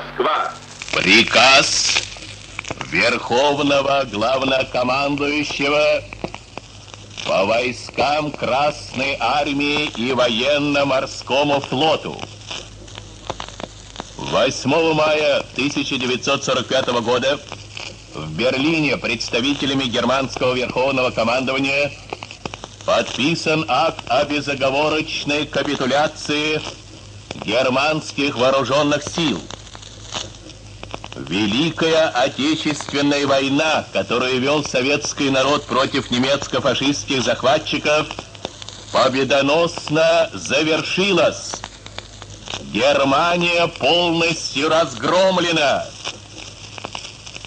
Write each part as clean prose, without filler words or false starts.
Москва. Приказ Верховного Главнокомандующего по войскам Красной Армии и Военно-Морскому флоту. 8 мая 1945 года в Берлине представителями германского Верховного командования подписан акт о безоговорочной капитуляции германских вооруженных сил. Великая Отечественная война, которую вел советский народ против немецко-фашистских захватчиков, победоносно завершилась. Германия полностью разгромлена.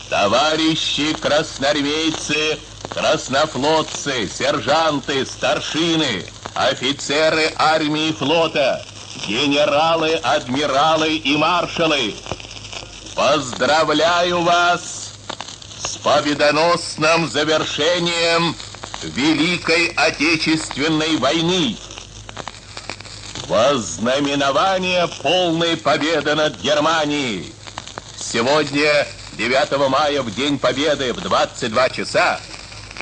Товарищи красноармейцы, краснофлотцы, сержанты, старшины, офицеры армии и флота, генералы, адмиралы и маршалы, поздравляю вас с победоносным завершением Великой Отечественной войны. Во знаменование полной победы над Германией сегодня, 9 мая, в День Победы, в 22 часа,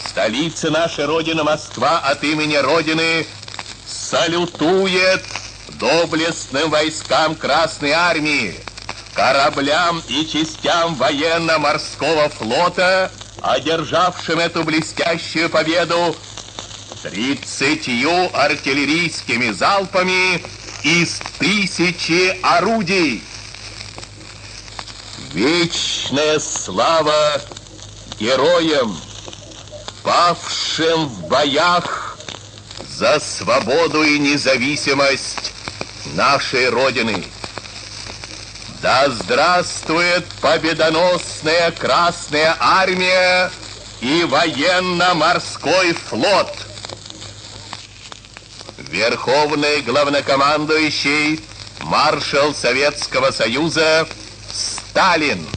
столица нашей Родины, Москва, от имени Родины салютует доблестным войскам Красной Армии, кораблям и частям военно-морского флота, одержавшим эту блестящую победу 30 артиллерийскими залпами из 1000 орудий. Вечная слава героям, павшим в боях за свободу и независимость нашей Родины. Да здравствует победоносная Красная Армия и военно-морской флот! Верховный главнокомандующий, маршал Советского Союза Сталин.